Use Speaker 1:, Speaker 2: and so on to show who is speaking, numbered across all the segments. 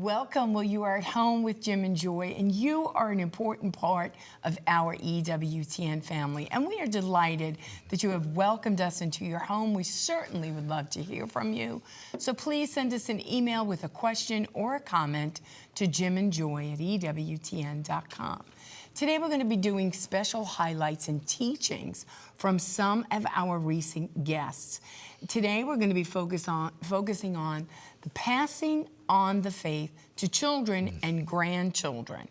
Speaker 1: Welcome. Well, you are at home with Jim and Joy, and you are an important part of our EWTN family. And we are delighted that you have welcomed us into your home. We certainly would love to hear from you. So please send us an email with a question or a comment to jimandjoy@ewtn.com. Today we're going to be doing special highlights and teachings from some of our recent guests. Today we're going to be focusing on the passing on the faith to children and grandchildren.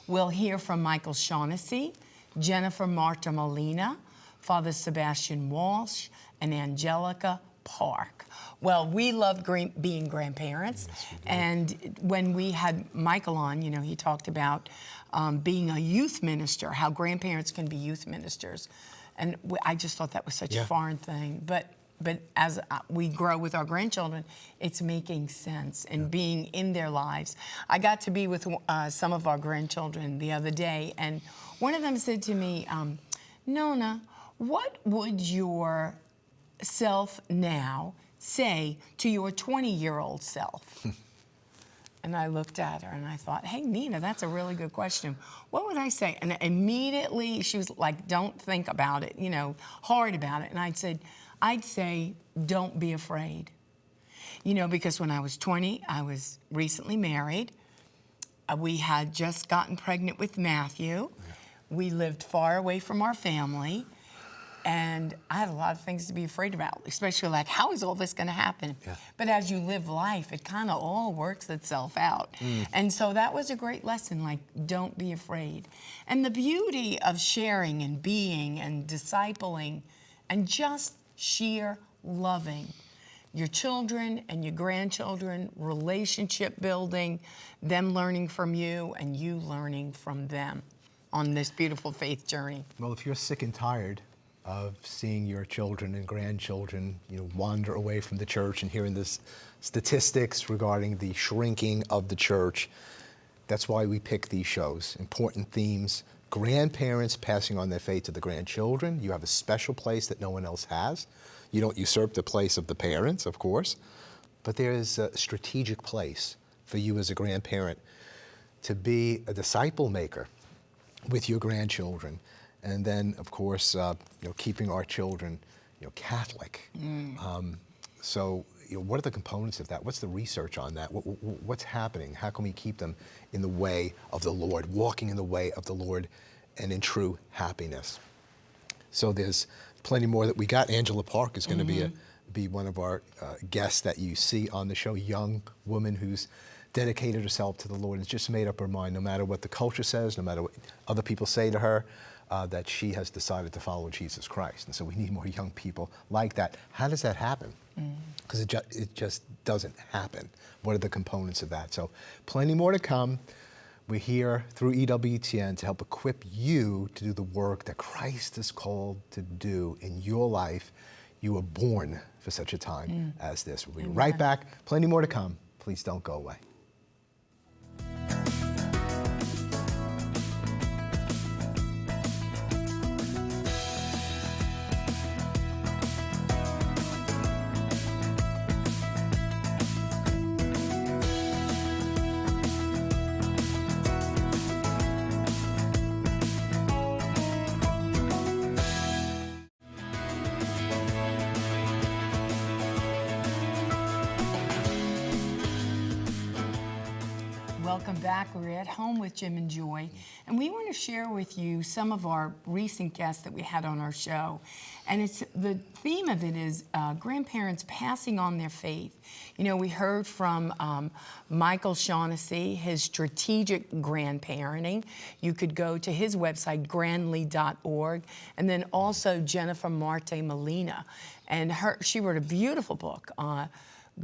Speaker 1: We'll hear from Michael Shaughnessy, Jennifer Marta Molina, Father Sebastian Walsh, and Angelica Park. Well, we love being grandparents, and when we had Michael on, you know, he talked about being a youth minister, how grandparents can be youth ministers, and I just thought that was such a foreign thing. But as we grow with our grandchildren, it's making sense and being in their lives. I got to be with some of our grandchildren the other day, and one of them said to me, Nona, what would your self now say to your 20-year-old self? And I looked at her and I thought, hey, Nina, that's a really good question. What would I say? And immediately she was like, don't think about it, you know, hard about it. And I'd say, don't be afraid. You know, because when I was 20, I was recently married. We had just gotten pregnant with Matthew. We lived far away from our family. And I had a lot of things to be afraid about, especially like, how is all this going to happen? But as you live life, it kind of all works itself out. And so that was a great lesson, like, don't be afraid. And the beauty of sharing and being and discipling and just sheer loving your children and your grandchildren, relationship building, them learning from you and you learning from them on this beautiful faith journey.
Speaker 2: Well, if you're sick and tired of seeing your children and grandchildren, you know, wander away from the church and hearing this statistics regarding the shrinking of the church, that's why we pick these shows. Important themes. Grandparents passing on their faith to the grandchildren. You have a special place that no one else has. You don't usurp the place of the parents, of course, but there is a strategic place for you as a grandparent to be a disciple maker with your grandchildren. And then, of course, you know, keeping our children, you know, Catholic. So, you know, what are the components of that? What's the research on that? What's happening? How can we keep them in the way of the Lord, walking in the way of the Lord and in true happiness? So there's plenty more that we got. Angela Park is going to be one of our guests that you see on the show. Young woman who's dedicated herself to the Lord and has just made up her mind, no matter what the culture says, no matter what other people say to her, that she has decided to follow Jesus Christ. And so we need more young people like that. How does that happen? Because it just doesn't happen. What are the components of that? So plenty more to come. We're here through EWTN to help equip you to do the work that Christ is called to do in your life. You were born for such a time as this. We'll be right back. Plenty more to come. Please don't go away.
Speaker 1: Welcome back. We're at home with Jim and Joy, and we want to share with you some of our recent guests that we had on our show. And the theme of it is grandparents passing on their faith. You know, we heard from Michael Shaughnessy, his strategic grandparenting. You could go to his website, grandly.org, and then also Jennifer Marta Molina. And she wrote a beautiful book,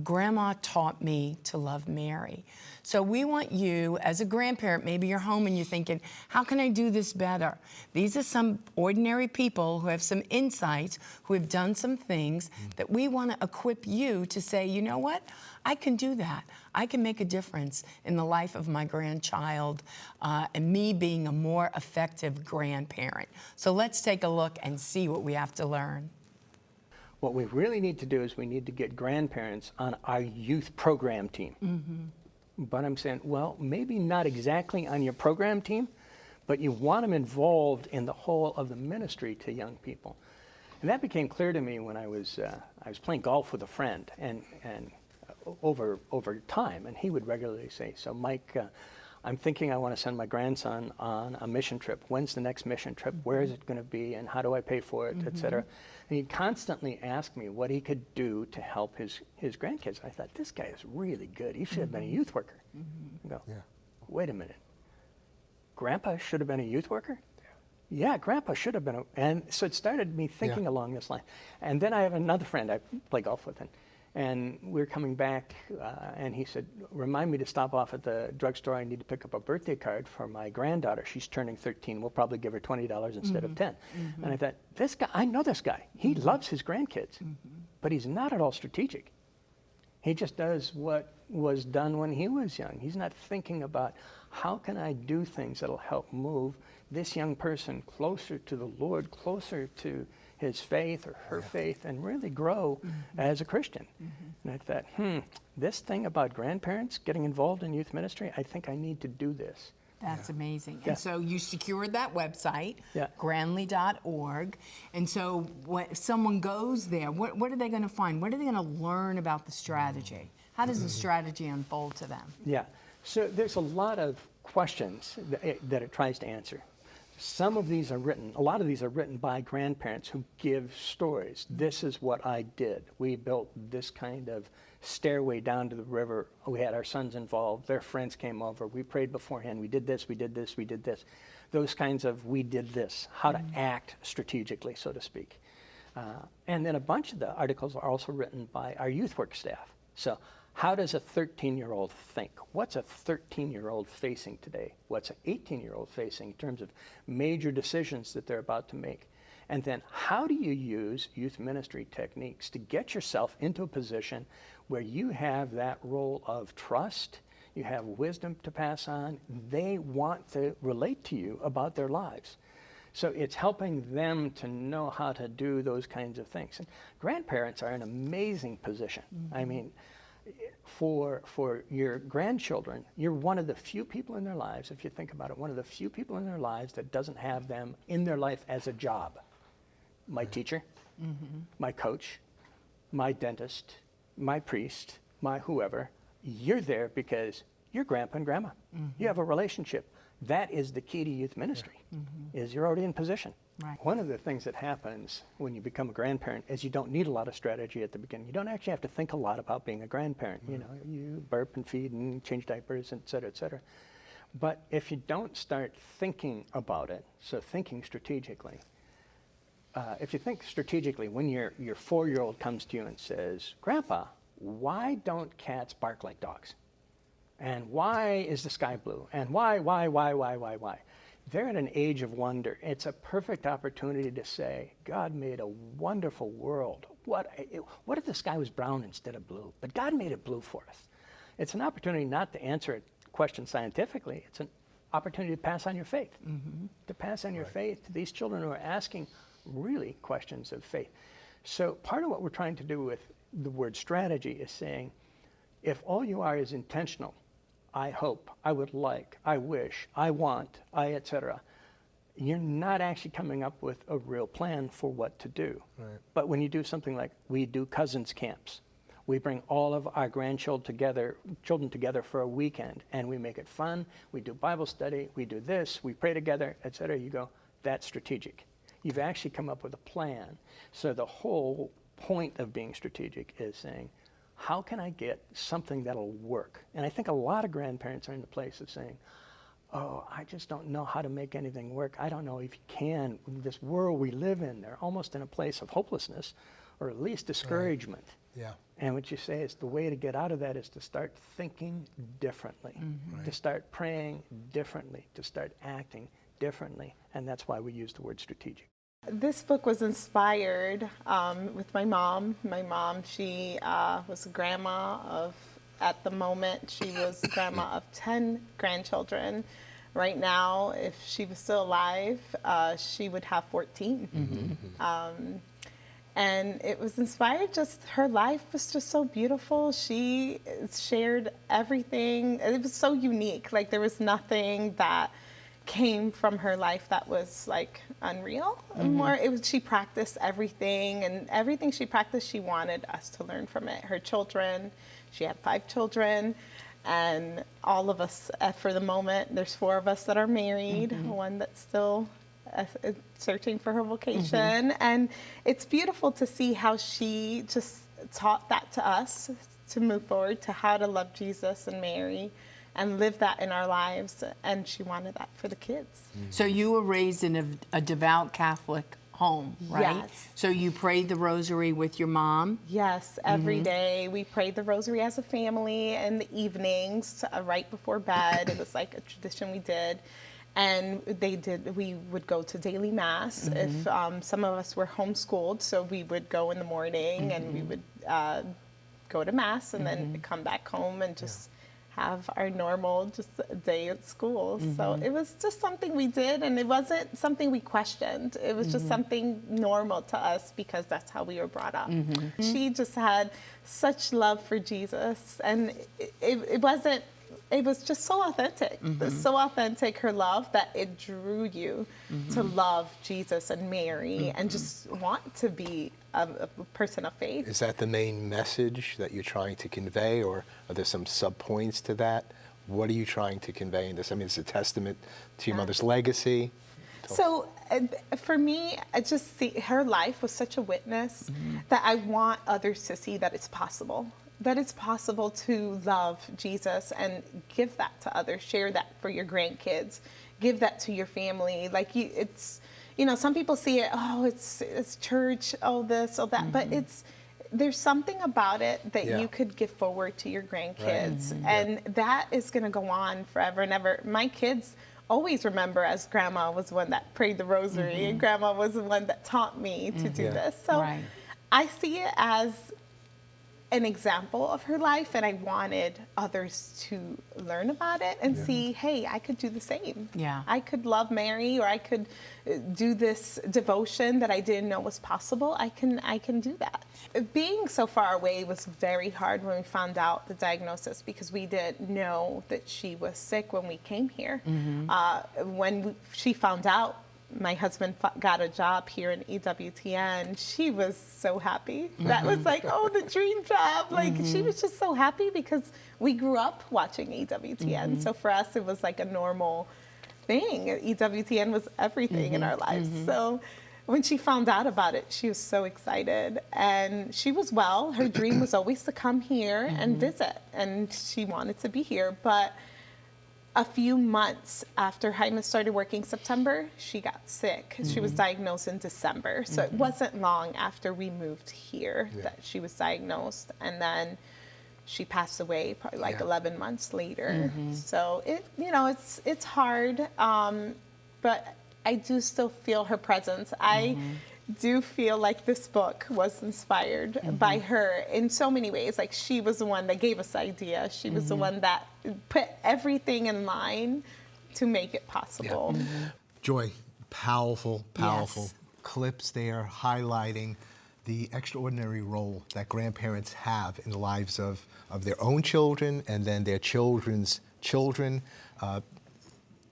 Speaker 1: Grandma Taught Me to Love Mary. So we want you, as a grandparent, maybe you're home and you're thinking, how can I do this better? These are some ordinary people who have some insights, who have done some things that we want to equip you to say, you know what? I can do that. I can make a difference in the life of my grandchild and me being a more effective grandparent. So let's take a look and see what we have to learn.
Speaker 3: What we really need to do is we need to get grandparents on our youth program team. but I'm saying, well, maybe not exactly on your program team, but you want them involved in the whole of the ministry to young people. And that became clear to me when I was playing golf with a friend, and over time, and he would regularly say, so Mike, I'm thinking I want to send my grandson on a mission trip. When's the next mission trip? Where is it going to be? And how do I pay for it, et cetera? And he'd constantly ask me what he could do to help his grandkids. I thought, this guy is really good. He should have been a youth worker. I go, wait a minute. Grandpa should have been a youth worker? Yeah, Grandpa should have been. And so it started me thinking along this line. And then I have another friend I play golf with, and we're coming back, and he said, remind me to stop off at the drugstore. I need to pick up a birthday card for my granddaughter. She's turning 13. We'll probably give her $20 instead of 10. And I thought, this guy, I know this guy. He loves his grandkids, but he's not at all strategic. He just does what was done when he was young. He's not thinking about how can I do things that'll help move this young person closer to the Lord, closer to his faith or her faith, and really grow as a Christian. And I thought, this thing about grandparents getting involved in youth ministry, I think I need to do this.
Speaker 1: That's amazing. And so you secured that website, Granley.org. And so when someone goes there, what are they going to find? What are they going to learn about the strategy? How does the strategy unfold to them?
Speaker 3: Yeah. So there's a lot of questions that it tries to answer. Some of these are written, a lot of these are written by grandparents who give stories. This is what I did. We built this kind of stairway down to the river. We had our sons involved. Their friends came over. We prayed beforehand. We did this, we did this, we did this. Those kinds of we did this, how to act strategically, so to speak. And then a bunch of the articles are also written by our youth work staff. So how does a 13-year-old think? What's a 13-year-old facing today? What's an 18-year-old facing in terms of major decisions that they're about to make? And then how do you use youth ministry techniques to get yourself into a position where you have that role of trust, you have wisdom to pass on, they want to relate to you about their lives. So it's helping them to know how to do those kinds of things. And grandparents are in an amazing position. I mean, for your grandchildren, you're one of the few people in their lives, if you think about it, one of the few people in their lives that doesn't have them in their life as a job. My teacher, my coach, my dentist, my priest, my whoever. You're there because you're grandpa and grandma. You have a relationship. That is the key to youth ministry, is you're already in position.
Speaker 1: Right.
Speaker 3: One of the things that happens when you become a grandparent is you don't need a lot of strategy at the beginning. You don't actually have to think a lot about being a grandparent. You know, you burp and feed and change diapers, et cetera, et cetera. But if you don't start thinking about it, so thinking strategically, if you think strategically, when your 4-year-old comes to you and says, Grandpa, why don't cats bark like dogs? And why is the sky blue? And why? They're in an age of wonder. It's a perfect opportunity to say, God made a wonderful world. What if the sky was brown instead of blue? But God made it blue for us. It's an opportunity not to answer a question scientifically. It's an opportunity to pass on your faith, to pass on your faith to these children who are asking really questions of faith. So part of what we're trying to do with the word strategy is saying, if all you are is intentional, I hope, I would like, I wish, I want, et cetera, you're not actually coming up with a real plan for what to do. Right. But when you do something like we do cousins camps, we bring all of our grandchildren together for a weekend, and we make it fun, we do Bible study, we do this, we pray together, et cetera, you go, that's strategic. You've actually come up with a plan. So the whole point of being strategic is saying, how can I get something that'll work? And I think a lot of grandparents are in the place of saying, oh, I just don't know how to make anything work. I don't know if you can. This world we live in, they're almost in a place of hopelessness, or at least discouragement.
Speaker 2: Right. Yeah.
Speaker 3: And what you say is the way to get out of that is to start thinking differently, to start praying differently, to start acting differently. And that's why we use the word strategic.
Speaker 4: This book was inspired with my mom. My mom, she was a grandma of, at the moment, she was a grandma of 10 grandchildren. Right now, if she was still alive, she would have 14. And it was inspired, just her life was just so beautiful. She shared everything. It was so unique. Like there was nothing that came from her life that was like unreal. More, it was, she practiced everything, and everything she practiced, she wanted us to learn from it. Her children, she had 5 children, and all of us, for the moment, there's 4 of us that are married, one that's still searching for her vocation. And it's beautiful to see how she just taught that to us to move forward, to how to love Jesus and Mary and live that in our lives. And she wanted that for the kids.
Speaker 1: So you were raised in a devout Catholic home, right?
Speaker 4: Yes.
Speaker 1: So you prayed the rosary with your mom?
Speaker 4: Yes, every day we prayed the rosary as a family in the evenings, right before bed. It was like a tradition we did. And we would go to daily mass. If some of us were homeschooled, so we would go in the morning and we would go to mass and then come back home and just have our normal just day at school. So it was just something we did, and it wasn't something we questioned. It was just something normal to us because that's how we were brought up. She just had such love for Jesus, and it wasn't, it was just so authentic. So authentic, her love, that it drew you to love Jesus and Mary and just want to be a person of faith.
Speaker 2: Is that the main message that you're trying to convey, or are there some sub-points to that? What are you trying to convey in this? I mean, it's a testament to your mother's legacy.
Speaker 4: So for me, I just see her life was such a witness that I want others to see that it's possible. That it's possible to love Jesus and give that to others, share that for your grandkids, give that to your family. Like it's, you know, some people see it, oh, it's church, oh this, oh that, but there's something about it that you could give forward to your grandkids, and that is going to go on forever and ever. My kids always remember as grandma was the one that prayed the rosary, and grandma was the one that taught me to do this. So I see it as an example of her life, and I wanted others to learn about it and see, hey, I could do the same.
Speaker 1: Yeah.
Speaker 4: I could love Mary, or I could do this devotion that I didn't know was possible. I can do that. Being so far away was very hard when we found out the diagnosis, because we didn't know that she was sick when we came here. She found out my husband got a job here in EWTN, she was so happy. That was like, oh, the dream job. Like, she was just so happy because we grew up watching EWTN. So for us, it was like a normal thing. EWTN was everything in our lives. So when she found out about it, she was so excited. And she was well. Her dream was always to come here and visit. And she wanted to be here. But a few months after Jaime started working September, she got sick. She was diagnosed in December. So it wasn't long after we moved here that she was diagnosed. And then she passed away probably like 11 months later. So it's hard, but I do still feel her presence. I do feel like this book was inspired by her in so many ways. Like, she was the one that gave us the idea. She was the one that put everything in line to make it possible.
Speaker 2: Joy, powerful clips there highlighting the extraordinary role that grandparents have in the lives of their own children and then their children's children.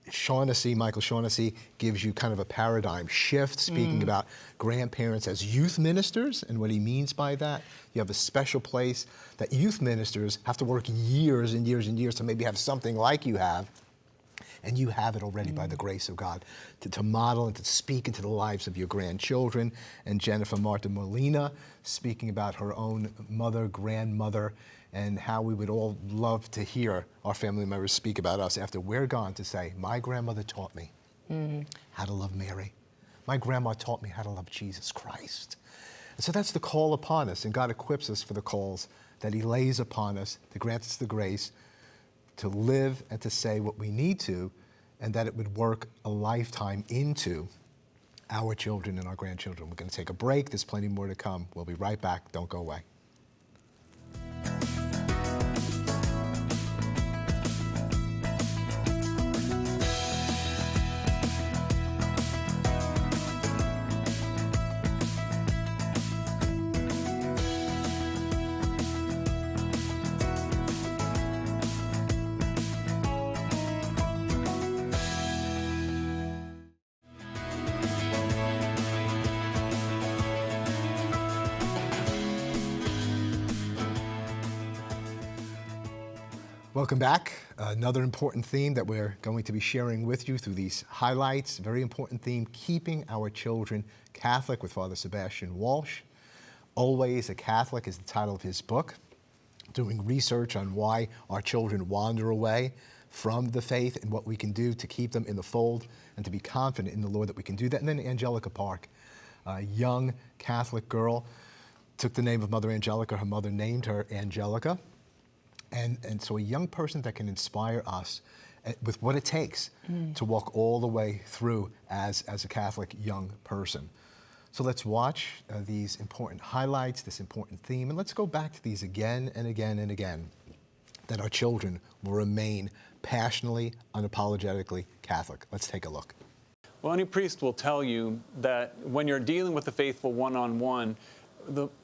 Speaker 2: Michael Shaughnessy gives you kind of a paradigm shift, speaking about grandparents as youth ministers and what he means by that. You have a special place that youth ministers have to work years and years and years to maybe have something like you have. And you have it already by the grace of God to model and to speak into the lives of your grandchildren. And Jennifer Marta Molina speaking about her own mother, grandmother, and how we would all love to hear our family members speak about us after we're gone, to say, my grandmother taught me how to love Mary. My grandma taught me how to love Jesus Christ. And so that's the call upon us, and God equips us for the calls that he lays upon us to grant us the grace to live and to say what we need to, and that it would work a lifetime into our children and our grandchildren. We're going to take a break. There's plenty more to come. We'll be right back. Don't go away. Welcome back. Another important theme that we're going to be sharing with you through these highlights. Very important theme, keeping our children Catholic, with Father Sebastian Walsh. Always a Catholic is the title of his book. Doing research on why our children wander away from the faith and what we can do to keep them in the fold and to be confident in the Lord that we can do that. And then Angelica Park, a young Catholic girl, took the name of Mother Angelica. Her mother named her Angelica. And so a young person that can inspire us with what it takes to walk all the way through as a Catholic young person. So let's watch these important highlights, this important theme, and let's go back to these again and again and again, that our children will remain passionately, unapologetically Catholic. Let's take a look.
Speaker 5: Well, any priest will tell you that when you're dealing with the faithful one-on-one,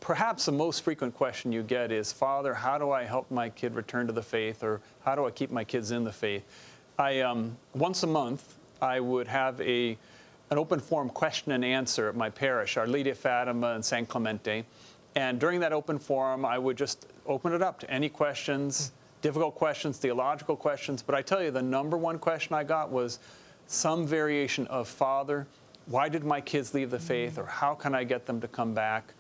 Speaker 5: perhaps the most frequent question you get is, Father, how do I help my kid return to the faith, or how do I keep my kids in the faith? Once a month, I would have an open forum question and answer at my parish, Our Lady of Fatima and San Clemente. And during that open forum, I would just open it up to any questions, difficult questions, theological questions. But I tell you, the number one question I got was some variation of, Father, why did my kids leave the faith, or how can I get them to come back?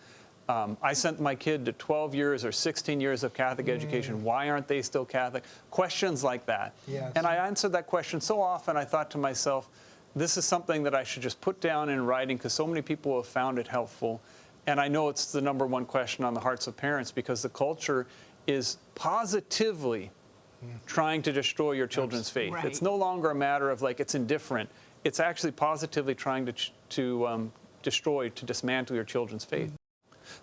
Speaker 5: I sent my kid to 12 years or 16 years of Catholic education. Why aren't they still Catholic? Questions like that.
Speaker 2: Yes.
Speaker 5: And I answered that question so often, I thought to myself, this is something that I should just put down in writing, because so many people have found it helpful. And I know it's the number one question on the hearts of parents, because the culture is positively trying to destroy your children's faith.
Speaker 1: Right.
Speaker 5: It's no longer a matter of like it's indifferent. It's actually positively trying to destroy, to dismantle your children's faith.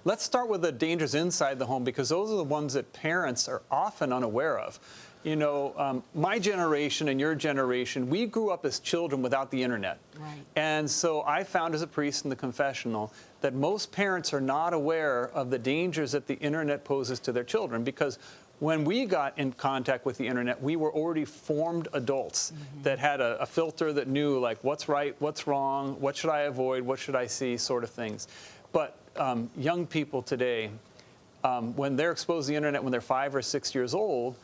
Speaker 5: Let's start with the dangers inside the home, because those are the ones that parents are often unaware of. You know, my generation and your generation, we grew up as children without the internet.
Speaker 1: Right.
Speaker 5: And so I found as a priest in the confessional that most parents are not aware of the dangers that the internet poses to their children, because when we got in contact with the internet, we were already formed adults that had a filter that knew like what's right, what's wrong, what should I avoid, what should I see, sort of things. But young people today, when they're exposed to the internet when they're 5 or 6 years old,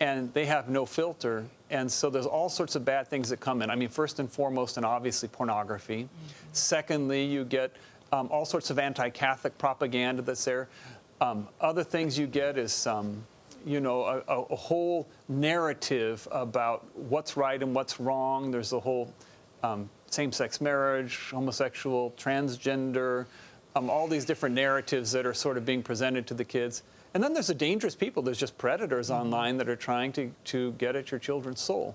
Speaker 5: and they have no filter, and so there's all sorts of bad things that come in. I mean, first and foremost, and obviously pornography. Secondly, you get all sorts of anti-Catholic propaganda that's there. Other things you get is you know, a whole narrative about what's right and what's wrong. There's a whole same-sex marriage, homosexual, transgender, all these different narratives that are sort of being presented to the kids. And then there's the dangerous people. There's just predators online that are trying to get at your children's soul.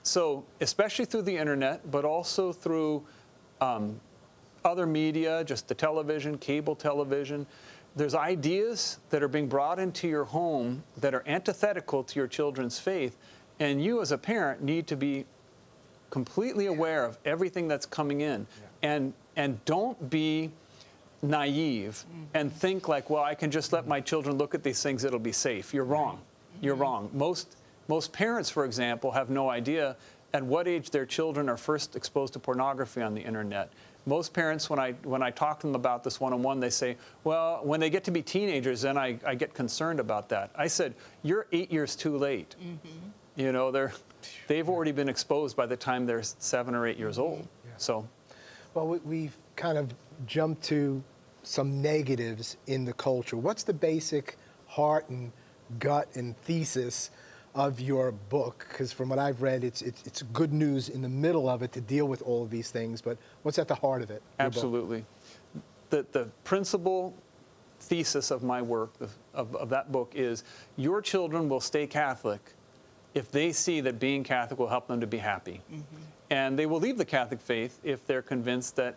Speaker 5: So especially through the internet, but also through other media, just the television, cable television, there's ideas that are being brought into your home that are antithetical to your children's faith. And you as a parent need to be completely aware of everything that's coming in. And don't be naive and think like, well, I can just let my children look at these things, it'll be safe. You're wrong. You're wrong. Most parents, for example, have no idea at what age their children are first exposed to pornography on the internet. Most parents, when I talk to them about this one-on-one, they say, well, when they get to be teenagers, then I get concerned about that. I said, you're 8 years too late. You know, they've already been exposed by the time they're 7 or 8 years old. So,
Speaker 2: Well, we've kind of jumped to some negatives in the culture. What's the basic heart and gut and thesis of your book? Because from what I've read, it's good news in the middle of it to deal with all of these things, but what's at the heart of it?
Speaker 5: absolutely. The principal thesis of my work, of that book, is your children will stay Catholic if they see that being Catholic will help them to be happy. And they will leave the Catholic faith if they're convinced that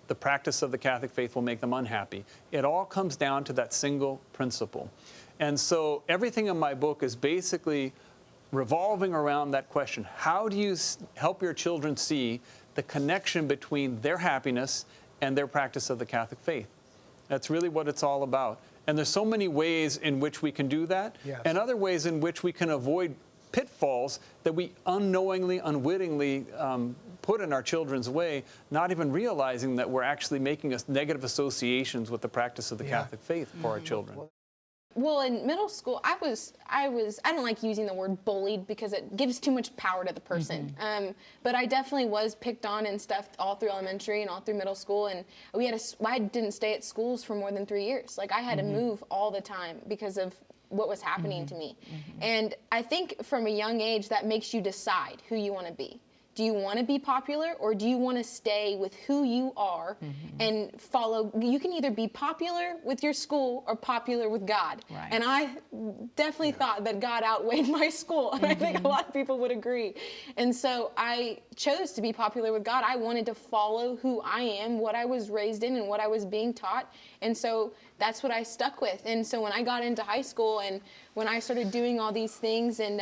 Speaker 5: the practice of the Catholic faith will make them unhappy. It all comes down to that single principle. And so everything in my book is basically revolving around that question. How do you help your children see the connection between their happiness and their practice of the Catholic faith? That's really what it's all about. And there's so many ways in which we can do that, and other ways in which we can avoid pitfalls that we unknowingly, unwittingly put in our children's way, not even realizing that we're actually making us negative associations with the practice of the Catholic faith for our children.
Speaker 6: Well, in middle school, I don't like using the word bullied because it gives too much power to the person. But I definitely was picked on and stuff all through elementary and all through middle school. And I didn't stay at schools for more than 3 years. Like, I had to move all the time because of what was happening to me. And I think from a young age, that makes you decide who you want to be. Do you want to be popular, or do you want to stay with who you are and follow? You can either be popular with your school or popular with God.
Speaker 1: Right.
Speaker 6: And I definitely thought that God outweighed my school, and I think a lot of people would agree. And so I chose to be popular with God. I wanted to follow who I am, what I was raised in, and what I was being taught. And so that's what I stuck with. And so when I got into high school and when I started doing all these things and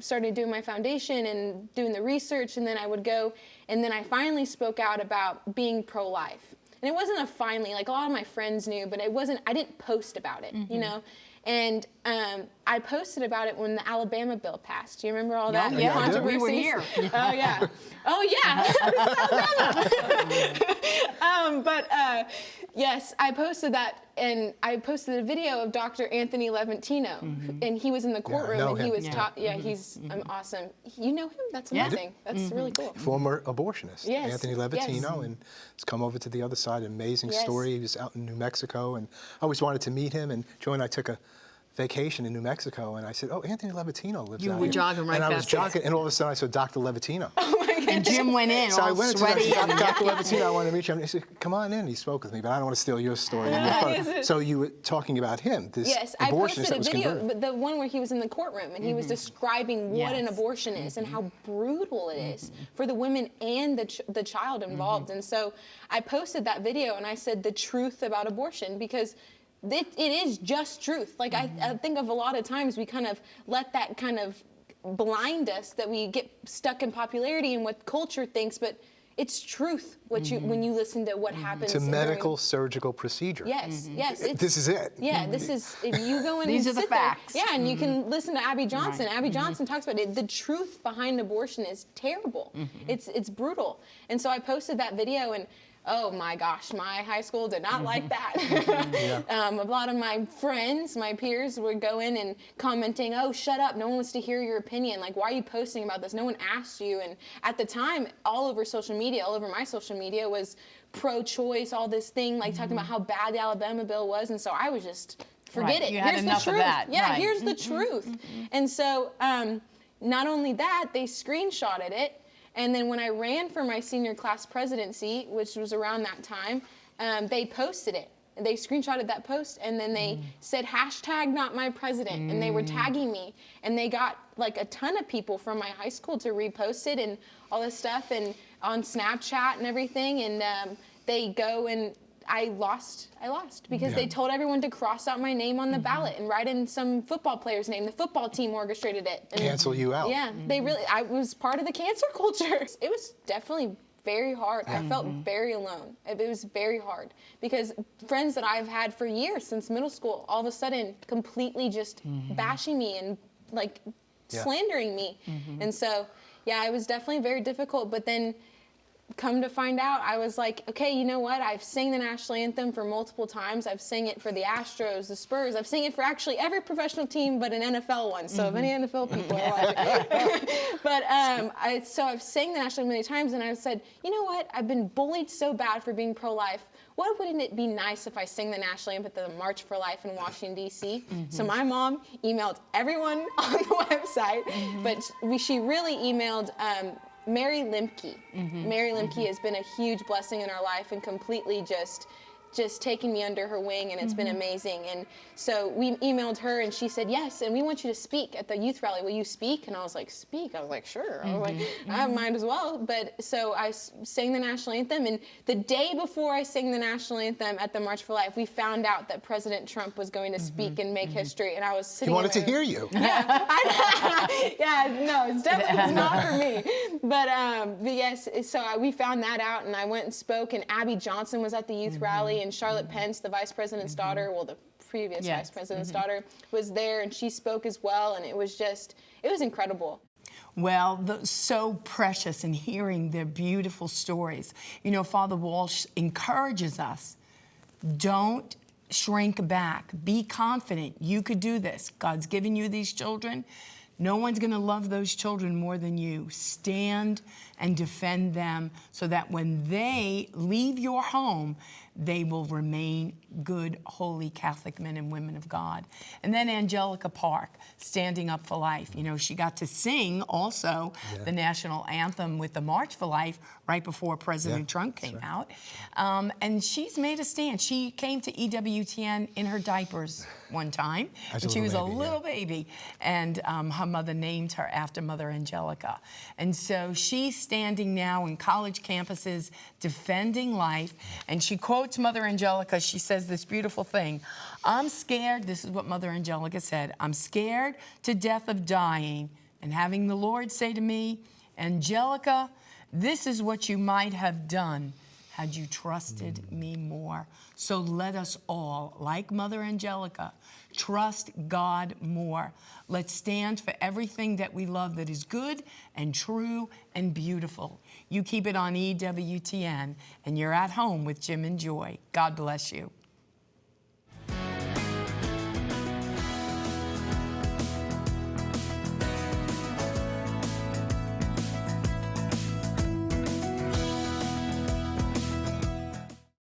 Speaker 6: started doing my foundation and doing the research, and then I would go, and then I finally spoke out about being pro-life. And it wasn't a finally, like a lot of my friends knew, but I didn't post about it, you know? And I posted about it when the Alabama bill passed. Do you remember all that?
Speaker 1: Yeah,
Speaker 6: controversies?
Speaker 1: we were here.
Speaker 6: Oh, yeah. Oh, yeah. Yes, I posted that, and I posted a video of Dr. Anthony Levantino, and he was in the courtroom,
Speaker 2: know
Speaker 6: and he
Speaker 2: him.
Speaker 6: was he's awesome. You know him? That's amazing. That's really cool.
Speaker 2: Former abortionist,
Speaker 6: Yes,
Speaker 2: Anthony Levantino, and has come over to the other side. Amazing
Speaker 6: Yes.
Speaker 2: story. He was out in New Mexico, and I always wanted to meet him. And Joy and I took a vacation in New Mexico, and I said, "Oh, Anthony Levantino lives
Speaker 1: You
Speaker 2: out
Speaker 1: were
Speaker 2: here."
Speaker 1: jogging right
Speaker 2: and I was
Speaker 1: past it.
Speaker 2: jogging, and all of a sudden I saw Dr. Levantino.
Speaker 1: And Jim went in
Speaker 2: So I
Speaker 1: all
Speaker 2: went to
Speaker 1: sweaty.
Speaker 2: Dr. Levantino. I wanted to meet you. And he said, "Come on in." He spoke with me, but I don't want to steal your story. So you were talking about him, this
Speaker 6: Yes, I
Speaker 2: abortionist
Speaker 6: posted
Speaker 2: that
Speaker 6: a
Speaker 2: was
Speaker 6: video,
Speaker 2: converted.
Speaker 6: but the one where he was in the courtroom and he was describing what an
Speaker 1: Yes.
Speaker 6: abortion is and how brutal it is for the women and the child involved. And so I posted that video and I said the truth about abortion, because it is just truth. Like I think of a lot of times we kind of let that kind of blind us, that we get stuck in popularity and what culture thinks, but it's truth what you when you listen to what happens.
Speaker 2: It's a
Speaker 6: during-
Speaker 2: medical surgical procedure.
Speaker 6: Yes, yes. It's,
Speaker 2: This is it.
Speaker 6: Yeah, this is, if you go in
Speaker 1: These
Speaker 6: and
Speaker 1: are the
Speaker 6: sit there-
Speaker 1: facts.
Speaker 6: yeah, and you can listen to Abby Johnson.
Speaker 1: Right.
Speaker 6: Abby Johnson talks about it. The truth behind abortion is terrible. It's brutal. And so I posted that video, and oh my gosh, my high school did not like that. A lot of my friends, my peers would go in and commenting, "Oh, shut up, no one wants to hear your opinion. Like, why are you posting about this? No one asked you." And at the time, all over social media, all over my social media was pro-choice, all this thing, like talking about how bad the Alabama bill was. And so I was just, forget
Speaker 1: Right,
Speaker 6: it.
Speaker 1: you had
Speaker 6: Here's
Speaker 1: enough
Speaker 6: the
Speaker 1: of
Speaker 6: truth.
Speaker 1: that,
Speaker 6: Yeah,
Speaker 1: right.
Speaker 6: here's the truth. And so not only that, they screenshotted it. And then when I ran for my senior class presidency, which was around that time, they posted it. They screenshotted that post, and then they said #NotMyPresident, and they were tagging me. And they got like a ton of people from my high school to repost it and all this stuff, and on Snapchat and everything. And they go and I lost because they told everyone to cross out my name on the ballot and write in some football player's name. The football team orchestrated it. And
Speaker 2: Cancel you out.
Speaker 6: yeah, I was part of the cancer culture. It was definitely very hard. I felt very alone. It was very hard because friends that I've had for years since middle school, all of a sudden completely just bashing me and like slandering me. And so, yeah, it was definitely very difficult. But then come to find out, I was like, okay, you know what? I've sang the national anthem for multiple times. I've sang it for the Astros, the Spurs. I've sang it for actually every professional team but an NFL one. So if any NFL people are watching. But I've sang the national anthem many times, and I said, you know what? I've been bullied so bad for being pro-life. Wouldn't it be nice if I sang the national anthem at the March for Life in Washington, D.C.? So my mom emailed everyone on the website, but she really emailed Mary Limke. Mary Limke has been a huge blessing in our life and completely just taking me under her wing, and it's been amazing. And so we emailed her, and she said, yes, and we want you to speak at the youth rally. Will you speak? And I was like, speak? I was like, sure. I was like, I might as well. But so I sang the national anthem, and the day before I sang the national anthem at the March for Life, we found out that President Trump was going to speak and make history, and I was sitting
Speaker 2: He wanted to
Speaker 6: in my room.
Speaker 2: hear you.
Speaker 6: Yeah, no, it's definitely not for me. But yes, so we found that out, and I went and spoke, and Abby Johnson was at the youth rally, and Charlotte Pence, the vice president's daughter, well, the previous vice president's daughter, was there, and she spoke as well, and it was incredible.
Speaker 1: Well, so precious in hearing their beautiful stories. You know, Father Walsh encourages us, don't shrink back. Be confident. You could do this. God's given you these children. No one's going to love those children more than you. Stand and defend them so that when they leave your home, they will remain good, holy Catholic men and women of God. And then Angelica Park, Standing Up for Life. You know, she got to sing also the national anthem with the March for Life right before President Trump came out. And she's made a stand. She came to EWTN in her diapers one time when she was a little baby. And her mother named her after Mother Angelica. And so she's standing now in college campuses defending life. And she quotes Mother Angelica. She says this beautiful thing. I'm scared, this is what Mother Angelica said, I'm scared to death of dying and having the Lord say to me, Angelica, this is what you might have done had you trusted me more. So let us all, like Mother Angelica, trust God more. Let's stand for everything that we love that is good and true and beautiful. You keep it on EWTN, and you're at home with Jim and Joy. God bless you.